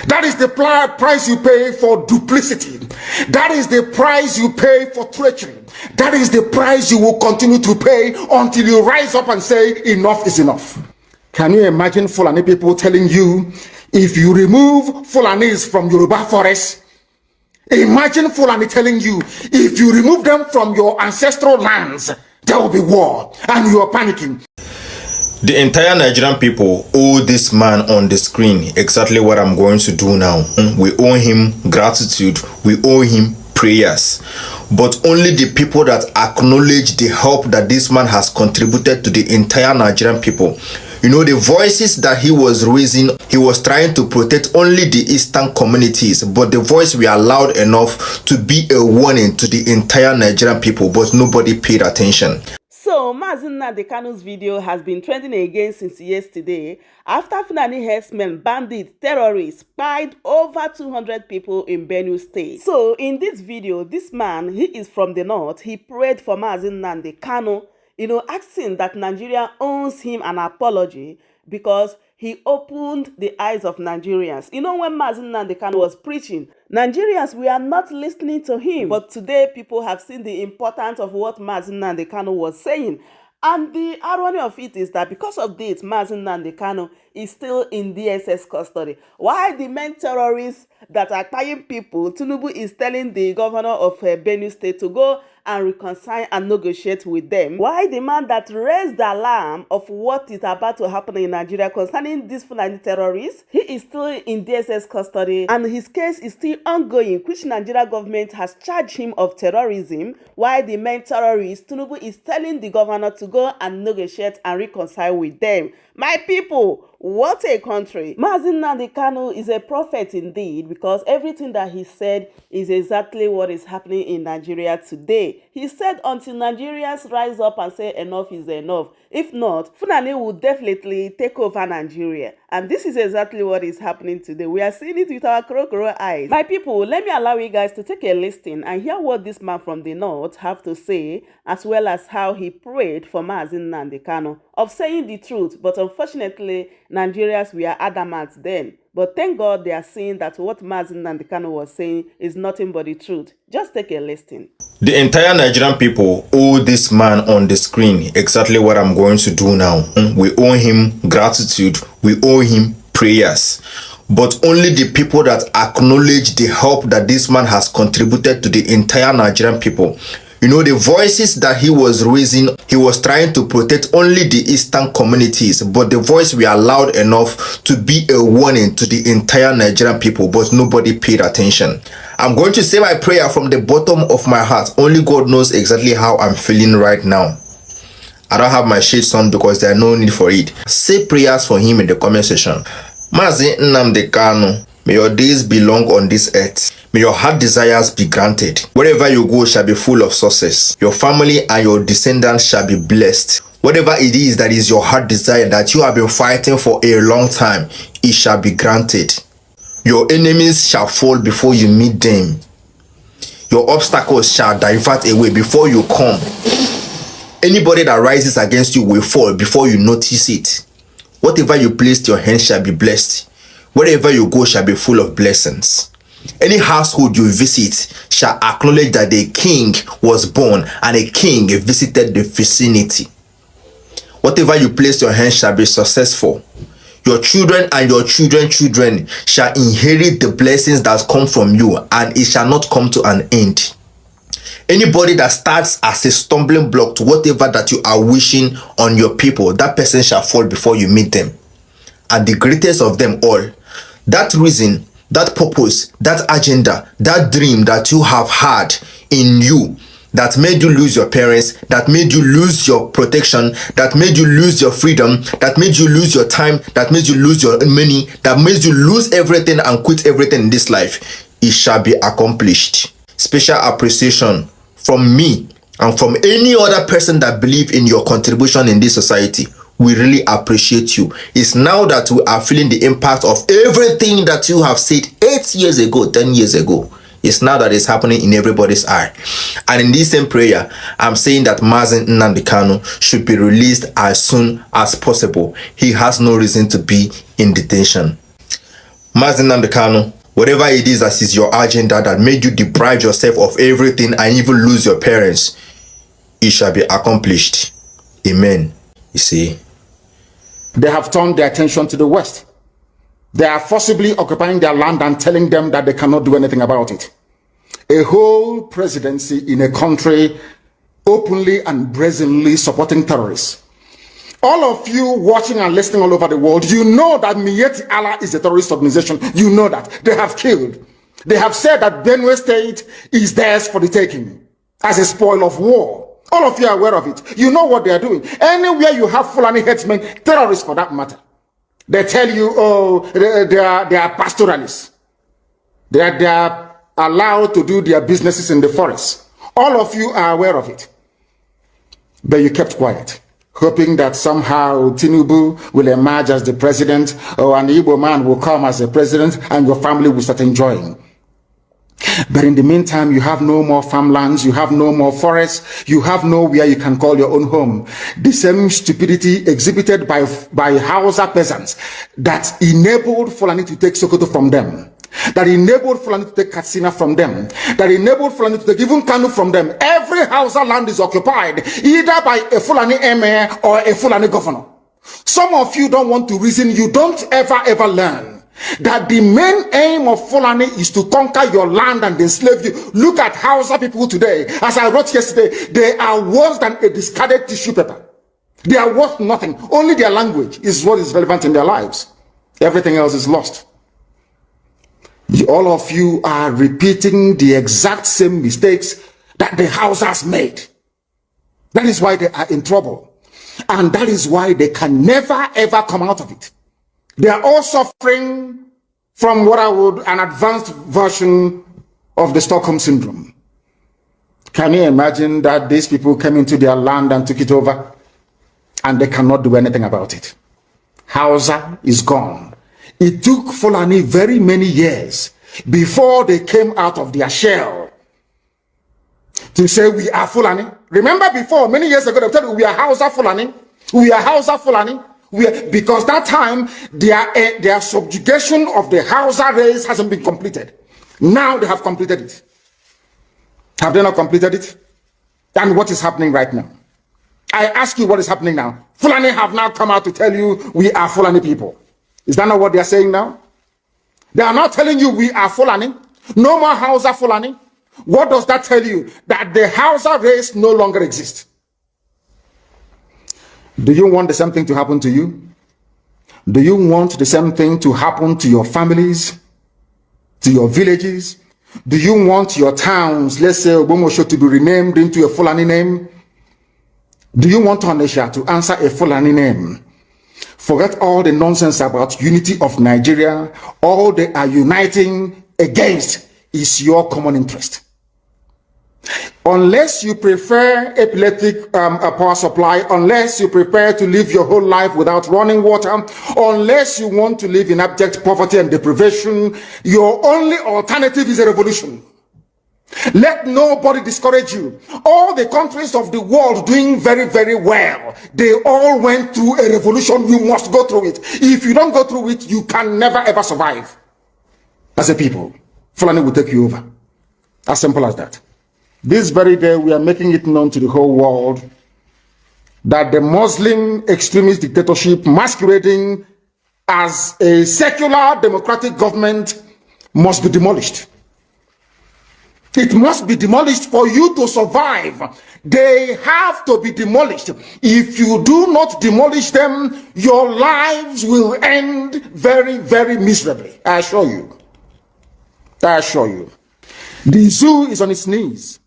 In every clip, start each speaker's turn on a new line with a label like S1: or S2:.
S1: That is the price you pay for duplicity. That is the price you pay for treachery. That is the price you will continue to pay until you rise up and say, enough is enough. Can you imagine Fulani people telling you, if you remove Fulanis from Yoruba forest, imagine Fulani telling you, if you remove them from your ancestral lands, there will be war, and you are panicking.
S2: The entire Nigerian people owe this man on the screen exactly what I'm going to do now. We owe him gratitude. We owe him prayers. But only the people that acknowledge the help that this man has contributed to the entire Nigerian people. You know, the voices that he was raising, he was trying to protect only the eastern communities, but the voice were loud enough to be a warning to the entire Nigerian people, but nobody paid attention.
S3: So, Mazi Nnamdi Kanu's video has been trending again since yesterday after Fulani herdsmen, bandits, terrorists spied over 200 people in Benue State. So, in this video, this man, he is from the north, he prayed for Mazi Nnamdi Kanu, asking that Nigeria owes him an apology because he opened the eyes of Nigerians. When Mazi Nnamdi Kanu was preaching, Nigerians were not listening to him. But today, people have seen the importance of what Mazi Nnamdi Kanu was saying. And the irony of it is that because of this, Mazi Nnamdi Kanu is still in DSS custody. While the main terrorists that are buying people, Tinubu is telling the governor of Benue State to go and reconcile and negotiate with them. Why the man that raised the alarm of what is about to happen in Nigeria concerning these Fulani terrorists, he is still in DSS custody and his case is still ongoing, which Nigeria government has charged him of terrorism, while the main terrorist, Tinubu, is telling the governor to go and negotiate and reconcile with them. My people, what a country. Mazi Nnamdi Kanu is a prophet indeed, because everything that he said is exactly what is happening in Nigeria today. He said until Nigerians rise up and say enough is enough. If not, Fulani will definitely take over Nigeria. And this is exactly what is happening today. We are seeing it with our crocodile eyes. My people, let me allow you guys to take a listen and hear what this man from the north have to say, as well as how he prayed for Mazi Nnamdi Kanu of saying the truth. But unfortunately, Nigerians were adamant then. But thank God they are seeing that what Mazi Nnamdi Kanu was saying is nothing but the truth. Just take a listen.
S2: The entire Nigerian people owe this man on the screen exactly what I'm going to do now. We owe him gratitude. We owe him prayers. But only the people that acknowledge the help that this man has contributed to the entire Nigerian people. You know, the voices that he was raising, he was trying to protect only the eastern communities, but the voice were loud enough to be a warning to the entire Nigerian people, but nobody paid attention. I'm going to say my prayer from the bottom of my heart. Only God knows exactly how I'm feeling right now. I don't have my shades on because there's no need for it. Say prayers for him in the comment section. Mazi Nnamdi Kanu, may your days be long on this earth. May your heart desires be granted. Wherever you go shall be full of success. Your family and your descendants shall be blessed. Whatever it is that is your heart desire that you have been fighting for a long time, it shall be granted. Your enemies shall fall before you meet them. Your obstacles shall divert away before you come. Anybody that rises against you will fall before you notice it. Whatever you place your hand shall be blessed. Wherever you go shall be full of blessings. Any household you visit shall acknowledge that a king was born and a king visited the vicinity. Whatever you place your hand shall be successful. Your children and your children's children shall inherit the blessings that come from you, and it shall not come to an end. Anybody that starts as a stumbling block to whatever that you are wishing on your people, that person shall fall before you meet them. And the greatest of them all, that reason, that purpose, that agenda, that dream that you have had in you, that made you lose your parents, that made you lose your protection, that made you lose your freedom, that made you lose your time, that made you lose your money, that made you lose everything and quit everything in this life, it shall be accomplished. Special appreciation from me and from any other person that believe in your contribution in this society. We really appreciate you. It's now that we are feeling the impact of everything that you have said 8 years ago, 10 years ago. It's now that it's happening in everybody's eye. And in this same prayer, I'm saying that Mazi Nnamdi Kanu should be released as soon as possible. He has no reason to be in detention. Mazi Nnamdi Kanu, whatever it is that is your agenda that made you deprive yourself of everything and even lose your parents, it shall be accomplished. Amen. You see,
S1: they have turned their attention to the West. They are forcibly occupying their land and telling them that they cannot do anything about it. A whole presidency in a country openly and brazenly supporting terrorists. All of you watching and listening all over the world, you know that Miyetti Allah is a terrorist organization. You know that. They have killed. They have said that Benue State is theirs for the taking as a spoil of war. All of you are aware of it. You know what they are doing. Anywhere you have Fulani headsmen, terrorists for that matter, they tell you, oh, they are pastoralists. They are allowed to do their businesses in the forest. All of you are aware of it. But you kept quiet, hoping that somehow Tinubu will emerge as the president, or an Igbo man will come as the president, and your family will start enjoying. But in the meantime, you have no more farmlands, you have no more forests, you have nowhere you can call your own home. The same stupidity exhibited by Hausa peasants that enabled Fulani to take Sokoto from them, that enabled Fulani to take Katsina from them, that enabled Fulani to take even Kanu from them. Every Hausa land is occupied either by a Fulani emir or a Fulani governor. Some of you don't want to reason, you don't ever learn that the main aim of Fulani is to conquer your land and enslave you. Look at Hausa people today. As I wrote yesterday, they are worse than a discarded tissue paper. They are worth nothing. Only their language is what is relevant in their lives. Everything else is lost. All of you are repeating the exact same mistakes that the Hausas made. That is why they are in trouble. And that is why they can never ever come out of it. They are all suffering from what I would an advanced version of the Stockholm Syndrome. Can you imagine that these people came into their land and took it over and they cannot do anything about it? Hausa is gone. It took Fulani very many years before they came out of their shell to say we are Fulani. Remember before, many years ago, they told you we are Hausa Fulani. We are Hausa Fulani. Because that time, their subjugation of the Hausa race hasn't been completed. Now they have completed it. Have they not completed it? And what is happening right now? I ask you what is happening now. Fulani have now come out to tell you we are Fulani people. Is that not what they are saying now? They are not telling you we are Fulani. No more Hausa Fulani. What does that tell you? That the Hausa race no longer exists. Do you want the same thing to happen to you? Do you want the same thing to happen to your families, to your villages? Do you want your towns, let's say Obomosho, to be renamed into a Fulani name? Do you want Onisha to answer a Fulani name? Forget all the nonsense about unity of Nigeria. All they are uniting against is your common interest. Unless you prefer epileptic power supply, unless you prepare to live your whole life without running water, unless you want to live in abject poverty and deprivation, your only alternative is a revolution. Let nobody discourage you. All the countries of the world doing very, very well, they all went through a revolution. You must go through it. If you don't go through it, you can never ever survive. As a people, Fulani will take you over. As simple as that. This very day, we are making it known to the whole world that the Muslim extremist dictatorship masquerading as a secular democratic government must be demolished. It must be demolished for you to survive. They have to be demolished. If you do not demolish them, your lives will end very, very miserably. I assure you. I assure you. The zoo is on its knees.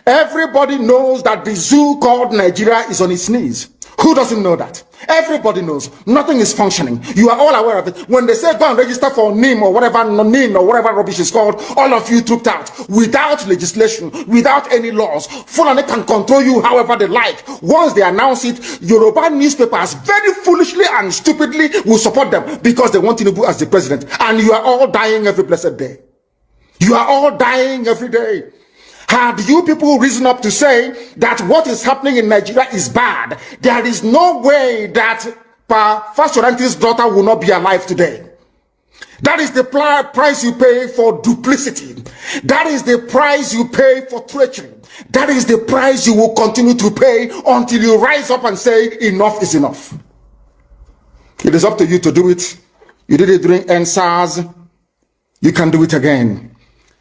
S1: Everybody knows that the zoo called Nigeria is on its knees. Who doesn't know that? Everybody knows. Nothing is functioning. You are all aware of it. When they say go and register for NIM or whatever, NIN or whatever rubbish is called, all of you trooped out without legislation, without any laws. Fulani can control you however they like. Once they announce it, Yoruba newspapers very foolishly and stupidly will support them because they want Tinubu as the president. And you are all dying every blessed day. You are all dying every day. Had you people risen up to say that what is happening in Nigeria is bad, there is no way that Pa Fashoranti's daughter will not be alive today. That is the price you pay for duplicity. That is the price you pay for treachery. That is the price you will continue to pay until you rise up and say, enough is enough. It is up to you to do it. You did it during NSAS. You can do it again.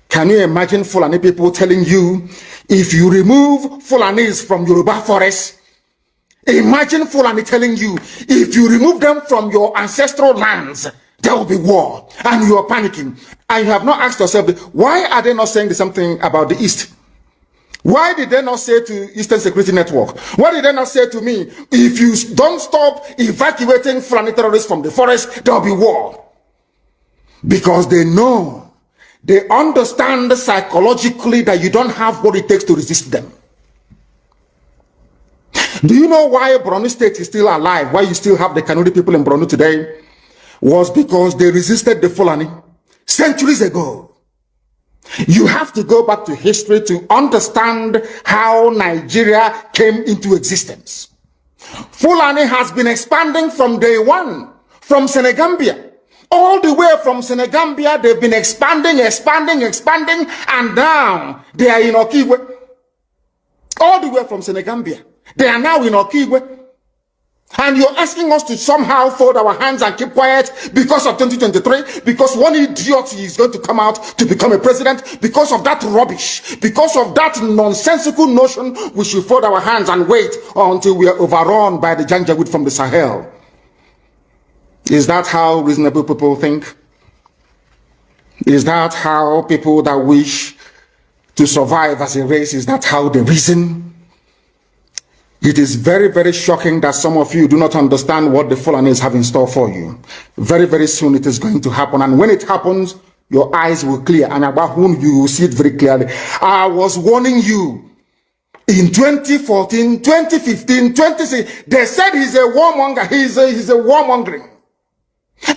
S1: Can you imagine Fulani people telling you, if you remove Fulanis from Yoruba forest, imagine Fulani telling you, if you remove them from your ancestral lands, there will be war, and you are panicking. And you have not asked yourself, why are they not saying the same thing about the East? Why did they not say to Eastern Security Network? Why did they not say to me, if you don't stop evacuating Fulani terrorists from the forest, there will be war? Because they know, they understand psychologically that you don't have what it takes to resist them. Do you know why Borno State is still alive? Why you still have the Kanuri people in Borno today? Was because they resisted the Fulani centuries ago. You have to go back to history to understand how Nigeria came into existence. Fulani has been expanding from day one, from Senegambia. All the way from Senegambia, they've been expanding, and now they are in Okigwe. All the way from Senegambia. They are now in Okigwe. And you're asking us to somehow fold our hands and keep quiet because of 2023, because one idiot is going to come out to become a president, because of that rubbish, because of that nonsensical notion, we should fold our hands and wait until we are overrun by the Janjaweed from the Sahel. Is that how reasonable people think? Is that how people that wish to survive as a race, is that how they reason? It is very, very shocking that some of you do not understand what the Fulanis have in store for you. Very, very soon it is going to happen. And when it happens, your eyes will clear. And about whom you will see it very clearly. I was warning you in 2014, 2015, 2016. They said he's a warmonger. He's a warmongering.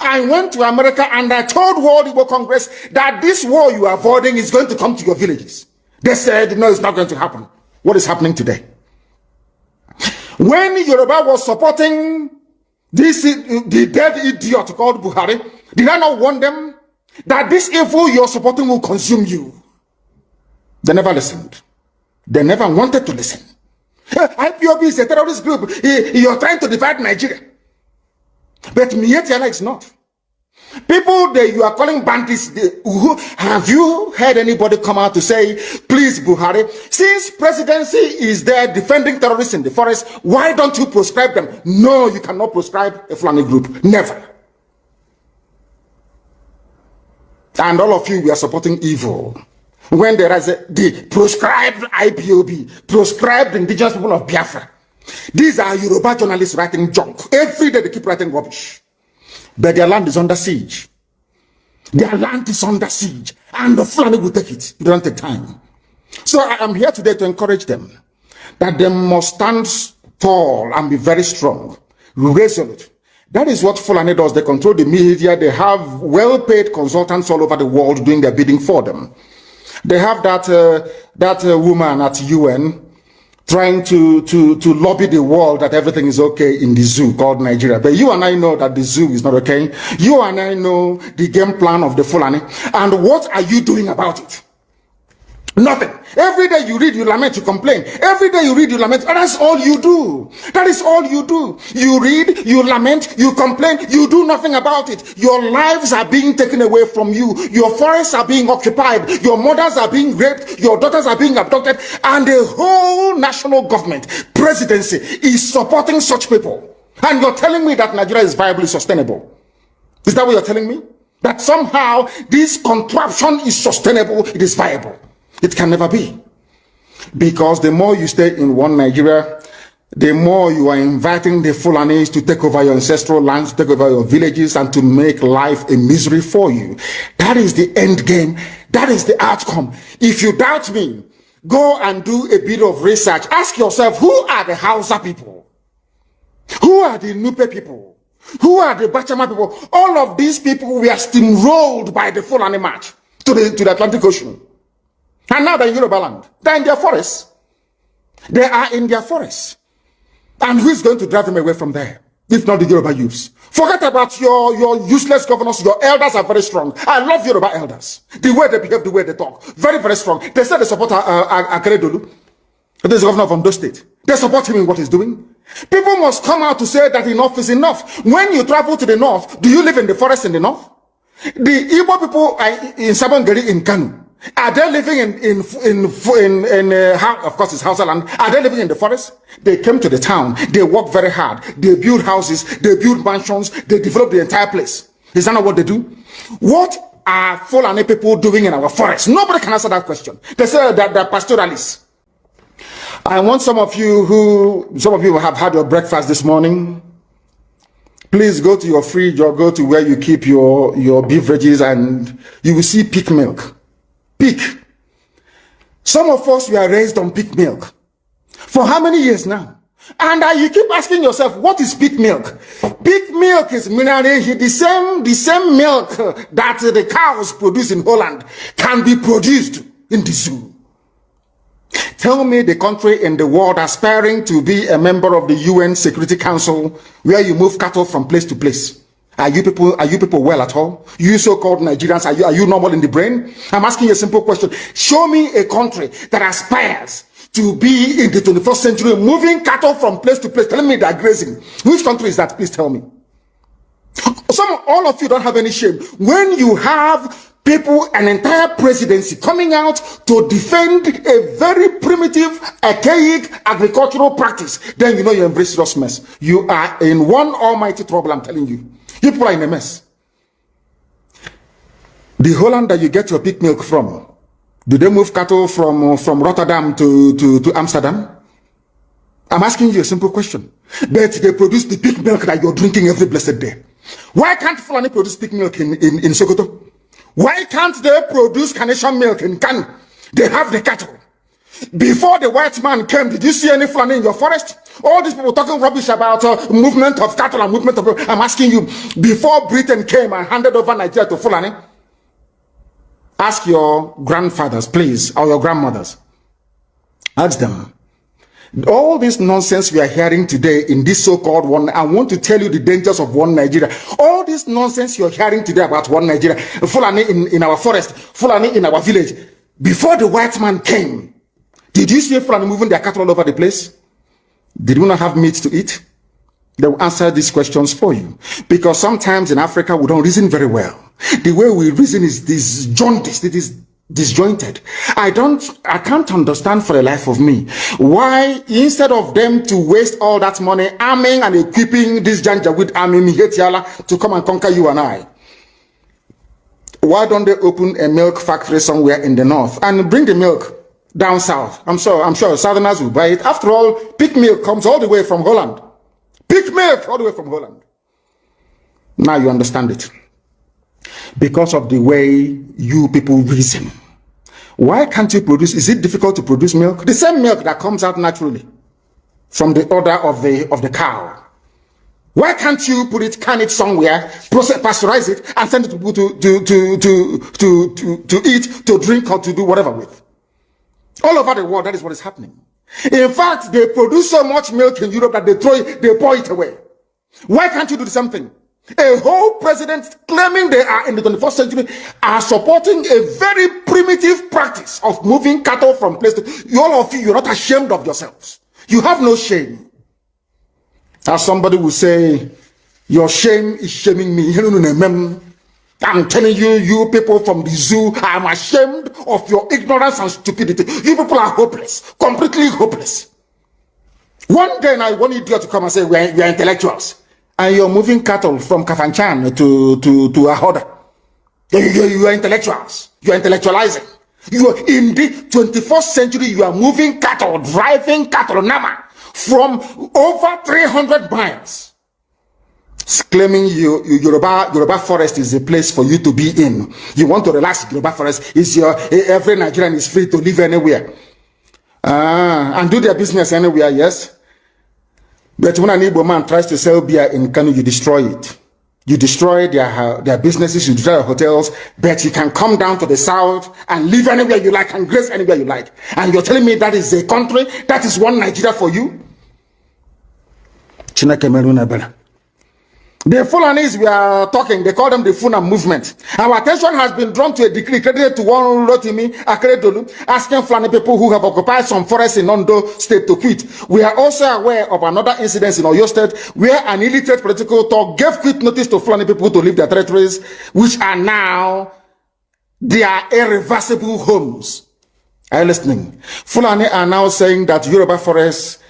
S1: I went to America and I told World Igbo Congress that this war you are avoiding is going to come to your villages. They said, no, it's not going to happen. What is happening today? When Yoruba was supporting the dead idiot called Buhari, did I not warn them that this evil you're supporting will consume you? They never listened. They never wanted to listen. IPOB is a terrorist group. You're trying to divide Nigeria. But Mietiala is not. People that you are calling bandits, have you heard anybody come out to say, please Buhari, since presidency is there defending terrorists in the forest, why don't you proscribe them? No, you cannot proscribe a Fulani group. Never. And all of you, we are supporting evil. When there is the proscribed IPOB, proscribed indigenous people of Biafra. These are Yoruba journalists writing junk. Every day they keep writing rubbish. But their land is under siege. Their land is under siege. And the Fulani will take it. It don't take time. So I am here today to encourage them that they must stand tall and be very strong, resolute. That is what Fulani does. They control the media. They have well-paid consultants all over the world doing their bidding for them. They have that woman at UN trying to lobby the world that everything is okay in the zoo called Nigeria. But you and I know that the zoo is not okay. You and I know the game plan of the Fulani. And what are you doing about it? Nothing. Every day you read, you lament, you complain. Every day you read, you lament. And that's all you do. That is all you do. You read, you lament, you complain, you do nothing about it. Your lives are being taken away from you. Your forests are being occupied. Your mothers are being raped. Your daughters are being abducted. And the whole national government, presidency, is supporting such people. And you're telling me that Nigeria is viably sustainable. Is that what you're telling me? That somehow this contraption is sustainable, it is viable. It can never be. Because the more you stay in one Nigeria, the more you are inviting the Fulanis to take over your ancestral lands, to take over your villages, and to make life a misery for you. That is the end game. That is the outcome. If you doubt me, go and do a bit of research. Ask yourself, who are the Hausa people? Who are the Nupe people? Who are the Bachama people? All of these people were steamrolled by the Fulani march to the Atlantic Ocean. And now they're in Yoruba land. They're in their forests. They are in their forests. And who is going to drive them away from there? if not the Yoruba youths. Forget about your useless governors. Your elders are very strong. I love Yoruba elders. The way they behave, the way they talk. Very, very strong. They say they support Akeredolu. This is the governor of Ondo State. They support him in what he's doing. People must come out to say that enough is enough. When you travel to the north, do you live in the forest in the north? The Igbo people in Sabongeri in Kanu, are they living of course it's Hausa land, are they living in the forest? They came to the town, they work very hard, they build houses, they build mansions, they develop the entire place. Is that not what they do? What are Fulani people doing in our forest? Nobody can answer that question. They say that they're pastoralists. I want some of you have had your breakfast this morning. Please go to your fridge or go to where you keep your beverages and you will see pig milk. Pig. Some of us were raised on pig milk. For how many years now? And you keep asking yourself, what is pig milk? Pig milk is the same milk that the cows produce in Holland can be produced in the zoo. Tell me the country in the world aspiring to be a member of the UN Security Council where you move cattle from place to place. Are you people well at all? You so-called Nigerians, are you normal in the brain? I'm asking you a simple question. Show me a country that aspires to be in the 21st century moving cattle from place to place. Telling me they're grazing. Which country is that? Please tell me. All of you don't have any shame. When you have people, an entire presidency coming out to defend a very primitive, archaic agricultural practice, then you know you're in very serious mess. You are in one almighty trouble, I'm telling you. People are in a mess. The Holland that you get your pig milk from, do they move cattle from Rotterdam to Amsterdam? I'm asking you a simple question. But they produce the pig milk that you're drinking every blessed day. Why can't Fulani produce pig milk in Sokoto? Why can't they produce Carnation milk in Kanu? They have the cattle. Before the white man came, did you see any Fulani in your forest? All these people talking rubbish about movement of cattle and movement of... I'm asking you, before Britain came and handed over Nigeria to Fulani, ask your grandfathers, please, or your grandmothers. Ask them. All this nonsense we are hearing today in this so-called one, I want to tell you the dangers of one Nigeria. All this nonsense you're hearing today about one Nigeria, Fulani in our forest, Fulani in our village. Before the white man came, did you see Fulani moving their cattle all over the place? Did we not have meat to eat? They will answer these questions for you. Because sometimes in Africa, we don't reason very well. The way we reason is disjointed. It is disjointed. I can't understand for the life of me why, instead of them to waste all that money arming and equipping this Janjaweed army Mihetiala to come and conquer you and I, why don't they open a milk factory somewhere in the north and bring the milk down south? I'm sure Southerners will buy it. After all, pig milk comes all the way from Holland. Pig milk all the way from Holland. Now you understand it. Because of the way you people reason. Why can't you produce? Is it difficult to produce milk? The same milk that comes out naturally from the udder of the cow. Why can't you can it somewhere, pasteurize it, and send it to people to eat, to drink, or to do whatever with? All over the world, that is what is happening. In fact, they produce so much milk in Europe that they pour it away. Why can't you do the same thing? A whole president claiming they are in the 21st century are supporting a very primitive practice of moving cattle from place to... All of you, you're not ashamed of yourselves. You have no shame. As somebody will say, your shame is shaming me. I'm telling you, you people from the zoo, I'm ashamed of your ignorance and stupidity. You people are hopeless, completely hopeless. One day I want idiot to come and say, we are intellectuals. And you're moving cattle from Kafanchan to Ahoda. You are intellectuals. You are intellectualizing. You are in the 21st century, you are moving cattle, driving cattle, Nama, from over 300 miles. Claiming Yoruba forest is a place for you to be in. You want to relax, Yoruba forest is every Nigerian is free to live anywhere. And do their business anywhere, yes. But when an Igbo man tries to sell beer in Kanu, you destroy it. You destroy their businesses, you destroy their hotels, but you can come down to the south and live anywhere you like and grace anywhere you like. And you're telling me that is a country, that is one Nigeria for you? Chineke meruna bana. The Fulanis we are talking, they call them the Funa movement. Our attention has been drawn to a decree credited to one Rotimi Akeredolu, asking Fulani people who have occupied some forests in Ondo State to quit. We are also aware of another incident in Oyo State where an illiterate political talk gave quit notice to Fulani people to leave their territories, which are now their irreversible homes. Are you listening? Fulani are now saying that Yoruba forest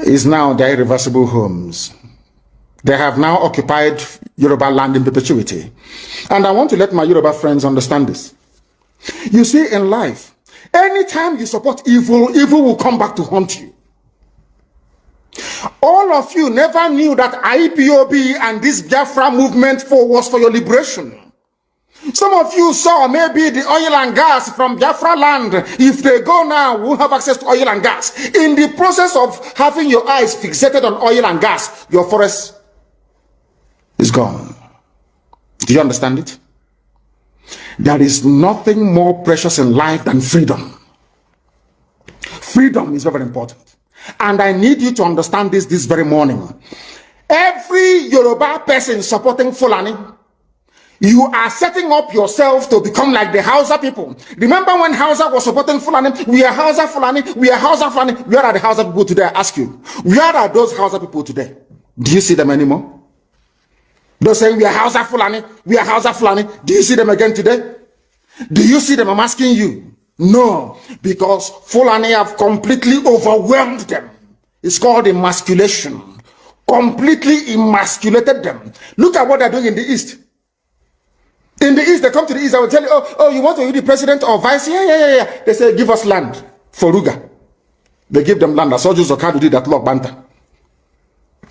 S1: is now their irreversible homes. They have now occupied Yoruba land in perpetuity. And I want to let my Yoruba friends understand this. You see, in life, anytime you support evil, evil will come back to haunt you. All of you never knew that IPOB and this Biafra movement was for your liberation. Some of you saw maybe the oil and gas from Biafra land. If they go now, we'll have access to oil and gas. In the process of having your eyes fixated on oil and gas, your forest is gone. Do you understand it? There is nothing more precious in life than freedom. Freedom is very important. And I need you to understand this very morning. Every Yoruba person supporting Fulani, you are setting up yourself to become like the Hausa people. Remember when Hausa was supporting Fulani? We are Hausa Fulani, we are Hausa Fulani. Where are the Hausa people today? I ask you. Where are those Hausa people today? Do you see them anymore? They're saying we are Hausa Fulani, we are Hausa Fulani. Do you see them again today? Do you see them? I'm asking you. No, because Fulani have completely overwhelmed them. It's called emasculation. Completely emasculated them. Look at what they're doing in the East. In the East, they come to the East, I will tell you, oh, you want to be the president or vice? Yeah. They say, give us land for Ruga. They give them land. As Soju Zokadu did that Lord Banta.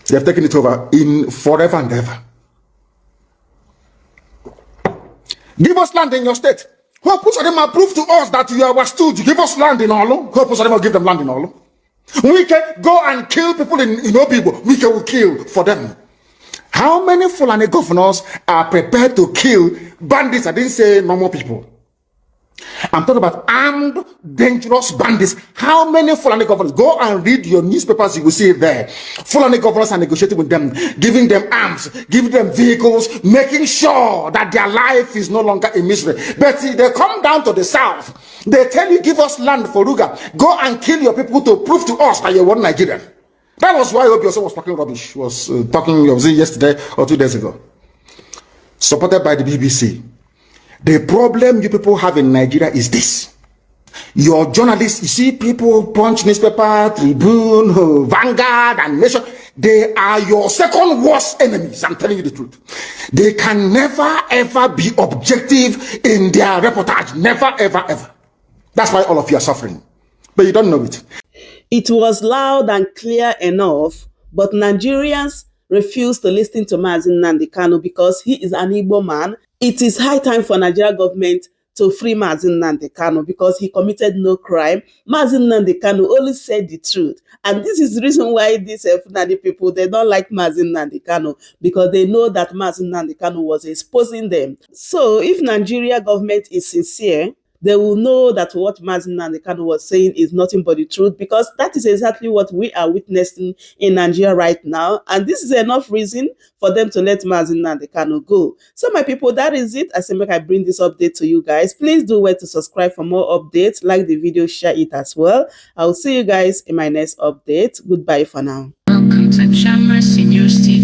S1: They have taken it over in forever and ever. Give us land in your state. Who puts them and prove to us that you are our stooge? Give us land in Olo. Who puts them and give them land in Olo? We can go and kill people in Obibo. We can kill for them. How many Fulani governors are prepared to kill bandits? I didn't say normal people. I'm talking about armed, dangerous bandits. How many Fulani governors? Go and read your newspapers, you will see it there. Fulani governors are negotiating with them, giving them arms, giving them vehicles, making sure that their life is no longer a misery. But see, they come down to the south. They tell you, give us land for Ruga. Go and kill your people to prove to us that you're one Nigerian. That was why Obioso was talking rubbish. Was yesterday or 2 days ago. Supported by the BBC. The problem you people have in Nigeria is this. Your journalists, you see people, Punch newspaper, Tribune, Vanguard, and Nation, they are your second worst enemies. I'm telling you the truth. They can never ever be objective in their reportage. Never ever ever. That's why all of you are suffering. But you don't know it.
S3: It was loud and clear enough, but Nigerians refuse to listen to Mazi Nnamdi Kanu because he is an Igbo man. It is high time for Nigeria government to free Mazi Nnamdi Kanu because he committed no crime. Mazi Nnamdi Kanu only said the truth. And this is the reason why these Fulani people, they don't like Mazi Nnamdi Kanu because they know that Mazi Nnamdi Kanu was exposing them. So if Nigeria government is sincere, they will know that what Mazi Nnamdi Kanu was saying is nothing but the truth, because that is exactly what we are witnessing in Nigeria right now. And this is enough reason for them to let Mazi Nnamdi Kanu go. So my people, that is it. I say make I bring this update to you guys. Please do wait to subscribe for more updates. Like the video, share it as well. I will see you guys in my next update. Goodbye for now.
S4: Welcome to Shamra Senior Steve.